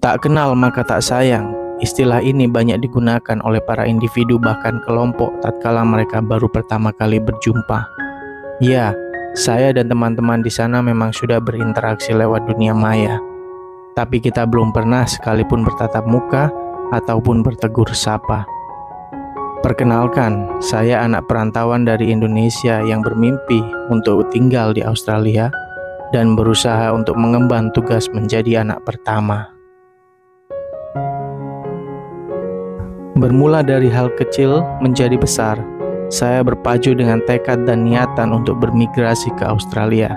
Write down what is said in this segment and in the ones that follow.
Tak kenal maka tak sayang. Istilah ini banyak digunakan oleh para individu bahkan kelompok tatkala mereka baru pertama kali berjumpa. Ya, saya dan teman-teman di sana memang sudah berinteraksi lewat dunia maya. Tapi kita belum pernah sekalipun bertatap muka ataupun bertegur sapa. Perkenalkan, saya anak perantauan dari Indonesia yang bermimpi untuk tinggal di Australia dan berusaha untuk mengemban tugas menjadi anak pertama. Bermula dari hal kecil menjadi besar, saya berpacu dengan tekad dan niatan untuk bermigrasi ke Australia.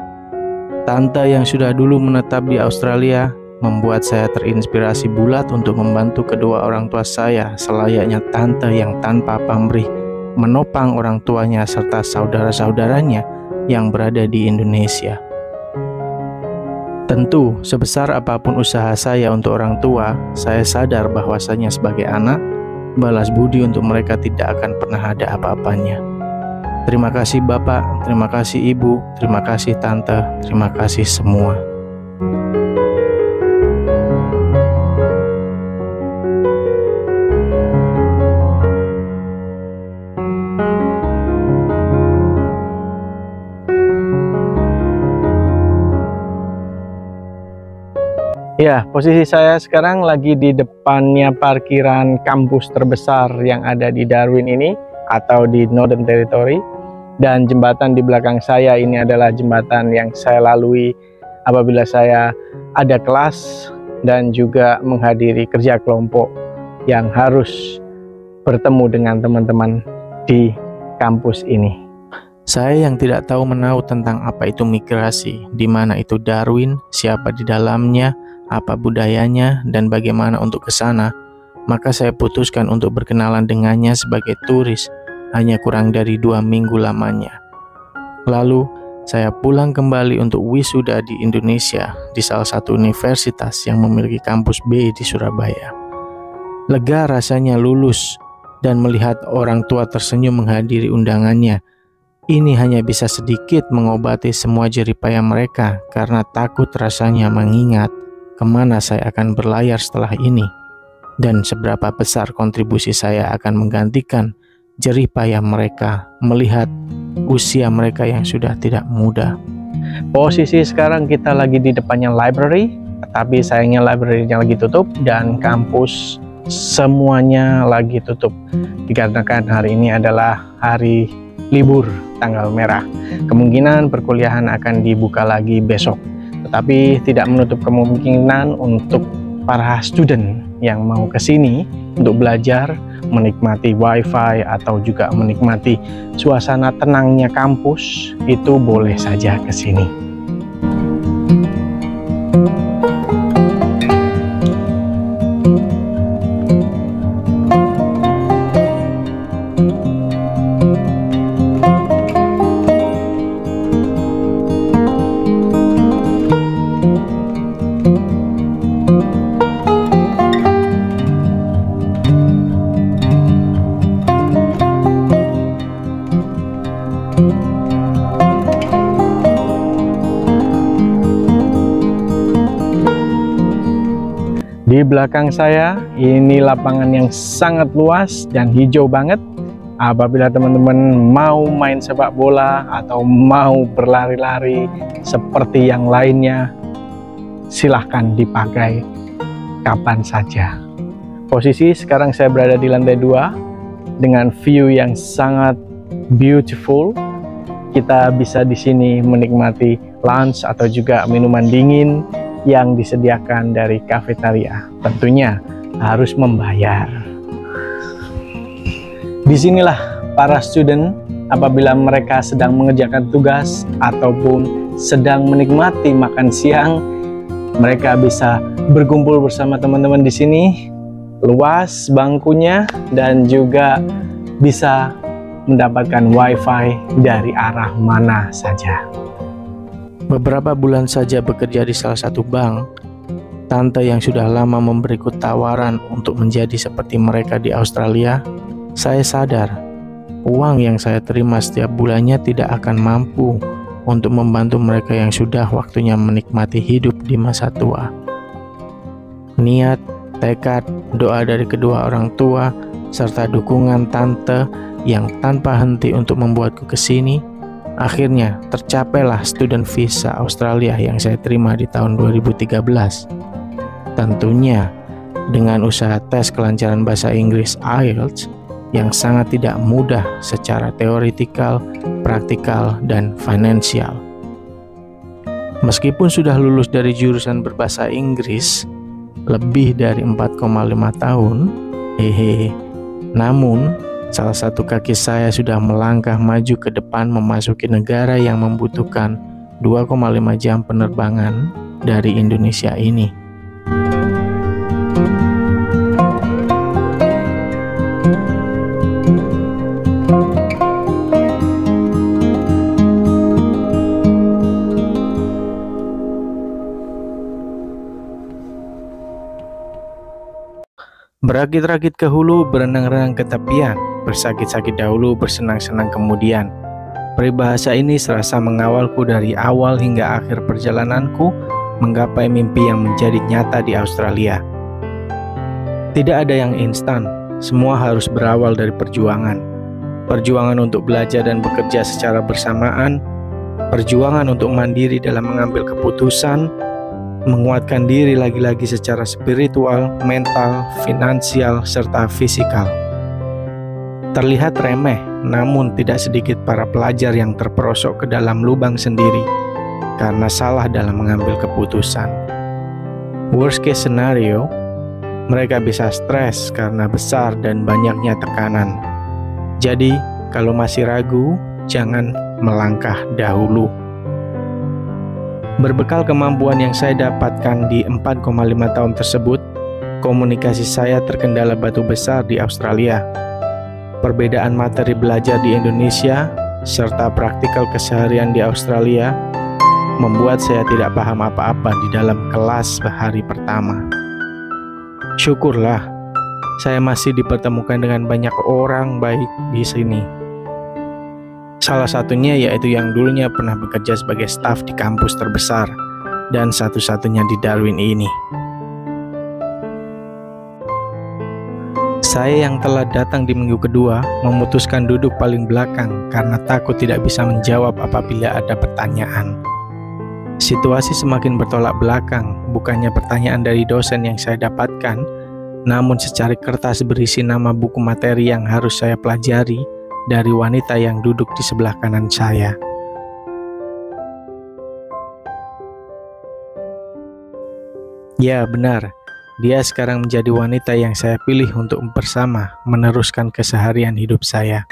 Tante yang sudah dulu menetap di Australia membuat saya terinspirasi bulat untuk membantu kedua orang tua saya selayaknya tante yang tanpa pamrih menopang orang tuanya serta saudara-saudaranya yang berada di Indonesia. Tentu, sebesar apapun usaha saya untuk orang tua, saya sadar bahwasanya sebagai anak, balas budi untuk mereka tidak akan pernah ada apa-apanya. Terima kasih Bapak, terima kasih Ibu, terima kasih Tante, terima kasih semua. Ya, posisi saya sekarang lagi di depannya parkiran kampus terbesar yang ada di Darwin ini atau di Northern Territory, dan jembatan di belakang saya ini adalah jembatan yang saya lalui apabila saya ada kelas dan juga menghadiri kerja kelompok yang harus bertemu dengan teman-teman di kampus ini. Saya yang tidak tahu menahu tentang apa itu migrasi, di mana itu Darwin, siapa di dalamnya, apa budayanya, dan bagaimana untuk ke sana, maka saya putuskan untuk berkenalan dengannya sebagai turis, hanya kurang dari 2 minggu lamanya. Lalu, saya pulang kembali untuk wisuda di Indonesia, di salah satu universitas yang memiliki kampus B di Surabaya. Lega rasanya lulus, dan melihat orang tua tersenyum menghadiri undangannya. Ini hanya bisa sedikit mengobati semua jeripaya mereka, karena takut rasanya mengingat kemana saya akan berlayar setelah ini, dan seberapa besar kontribusi saya akan menggantikan jerih payah mereka melihat usia mereka yang sudah tidak muda. Posisi sekarang kita lagi di depannya library, tapi sayangnya library-nya lagi tutup dan kampus semuanya lagi tutup dikarenakan hari ini adalah hari libur tanggal merah. Kemungkinan perkuliahan akan dibuka lagi besok, tetapi tidak menutup kemungkinan untuk para student yang mau ke sini untuk belajar, menikmati wifi atau juga menikmati suasana tenangnya kampus, itu boleh saja ke sini. Di belakang saya ini lapangan yang sangat luas dan hijau banget. Apabila teman-teman mau main sepak bola atau mau berlari-lari seperti yang lainnya, silahkan dipakai kapan saja. Posisi sekarang saya berada di lantai 2 dengan view yang sangat beautiful. Kita bisa di sini menikmati lunch atau juga minuman dingin yang disediakan dari kafetaria. Tentunya harus membayar. Disinilah para student apabila mereka sedang mengerjakan tugas ataupun sedang menikmati makan siang, mereka bisa berkumpul bersama teman-teman di sini. Luas bangkunya dan juga bisa mendapatkan wifi dari arah mana saja. Beberapa bulan saja bekerja di salah satu bank, tante yang sudah lama memberiku tawaran untuk menjadi seperti mereka di Australia, saya sadar uang yang saya terima setiap bulannya tidak akan mampu untuk membantu mereka yang sudah waktunya menikmati hidup di masa tua. niat, tekad, doa dari kedua orang tua, serta dukungan tante yang tanpa henti untuk membuatku kesini, akhirnya tercapailah student visa Australia yang saya terima di tahun 2013. Tentunya dengan usaha tes kelancaran bahasa Inggris IELTS yang sangat tidak mudah secara teoritikal, praktikal, dan finansial. Meskipun sudah lulus dari jurusan berbahasa Inggris lebih dari 4,5 tahun, namun salah satu kaki saya sudah melangkah maju ke depan memasuki negara yang membutuhkan 2,5 jam penerbangan dari Indonesia ini. Berakit-rakit ke hulu, berenang-renang ke tepian, bersakit-sakit dahulu, bersenang-senang kemudian. Peribahasa ini serasa mengawalku dari awal hingga akhir perjalananku menggapai mimpi yang menjadi nyata di Australia. Tidak ada yang instan, semua harus berawal dari perjuangan. Perjuangan untuk belajar dan bekerja secara bersamaan, perjuangan untuk mandiri dalam mengambil keputusan, menguatkan diri lagi-lagi secara spiritual, mental, finansial, serta fisikal. Terlihat remeh, namun tidak sedikit para pelajar yang terperosok ke dalam lubang sendiri karena salah dalam mengambil keputusan. Worst case scenario, mereka bisa stres karena besar dan banyaknya tekanan. Jadi, kalau masih ragu, jangan melangkah dahulu. Berbekal kemampuan yang saya dapatkan di 4,5 tahun tersebut, komunikasi saya terkendala batu besar di Australia. Perbedaan materi belajar di Indonesia serta praktikal keseharian di Australia membuat saya tidak paham apa-apa di dalam kelas hari pertama. Syukurlah, saya masih dipertemukan dengan banyak orang baik di sini. Salah satunya yaitu yang dulunya pernah bekerja sebagai staf di kampus terbesar dan satu-satunya di Darwin ini. Saya yang telah datang di minggu kedua memutuskan duduk paling belakang karena takut tidak bisa menjawab apabila ada pertanyaan. Situasi semakin bertolak belakang, bukannya pertanyaan dari dosen yang saya dapatkan, namun secari kertas berisi nama buku materi yang harus saya pelajari dari wanita yang duduk di sebelah kanan saya. Ya, benar. Dia sekarang menjadi wanita yang saya pilih untuk bersama meneruskan keseharian hidup saya.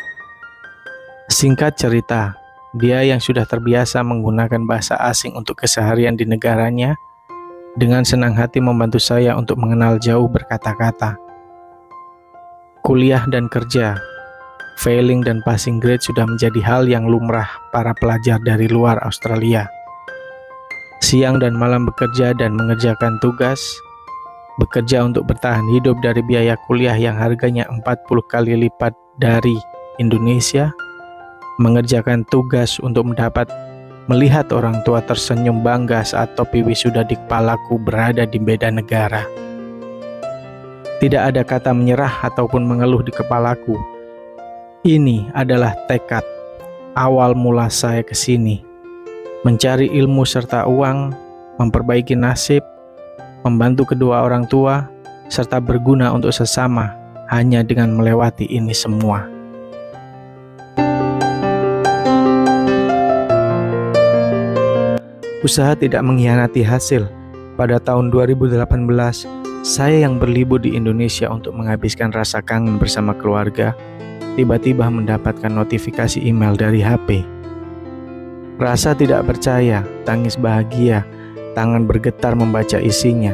Singkat cerita, dia yang sudah terbiasa menggunakan bahasa asing untuk keseharian di negaranya, dengan senang hati membantu saya untuk mengenal jauh berkata-kata. Kuliah dan kerja, failing dan passing grade sudah menjadi hal yang lumrah para pelajar dari luar Australia. Siang dan malam bekerja dan mengerjakan tugas, bekerja untuk bertahan hidup dari biaya kuliah yang harganya 40 kali lipat dari Indonesia, mengerjakan tugas untuk melihat orang tua tersenyum bangga saat topi wisuda di kepalaku berada di beda negara. Tidak ada kata menyerah ataupun mengeluh di kepalaku. Ini adalah tekad awal mula saya ke sini, mencari ilmu serta uang, memperbaiki nasib, membantu kedua orang tua, serta berguna untuk sesama hanya dengan melewati ini semua. Usaha tidak mengkhianati hasil. Pada tahun 2018, saya yang berlibur di Indonesia untuk menghabiskan rasa kangen bersama keluarga, tiba-tiba mendapatkan notifikasi email dari HP. Rasa tidak percaya, tangis bahagia, tangan bergetar membaca isinya.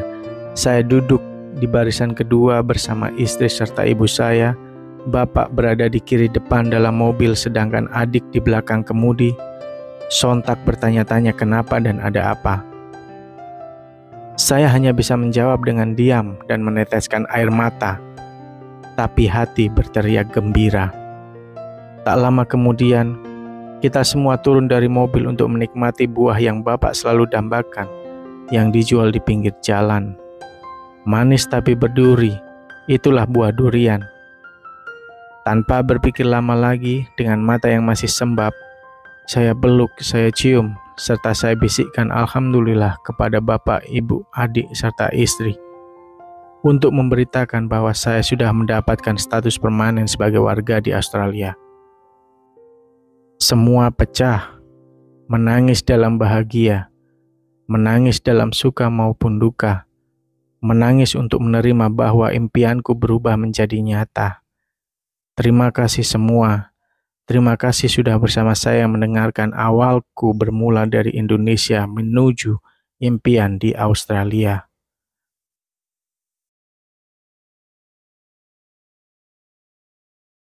Saya duduk di barisan kedua bersama istri serta ibu saya. Bapak berada di kiri depan dalam mobil sedangkan adik di belakang kemudi. Sontak bertanya-tanya kenapa dan ada apa. Saya hanya bisa menjawab dengan diam dan meneteskan air mata. Tapi hati berteriak gembira. Tak lama kemudian, kita semua turun dari mobil untuk menikmati buah yang Bapak selalu dambakan, yang dijual di pinggir jalan. Manis tapi berduri, itulah buah durian. Tanpa berpikir lama lagi, dengan mata yang masih sembab, saya peluk, saya cium, serta saya bisikkan alhamdulillah kepada bapak, ibu, adik, serta istri, untuk memberitakan bahwa saya sudah mendapatkan status permanen sebagai warga di Australia. Semua pecah, menangis dalam bahagia, menangis dalam suka maupun duka, menangis untuk menerima bahwa impianku berubah menjadi nyata. Terima kasih semua. Terima kasih sudah bersama saya mendengarkan awalku bermula dari Indonesia menuju impian di Australia.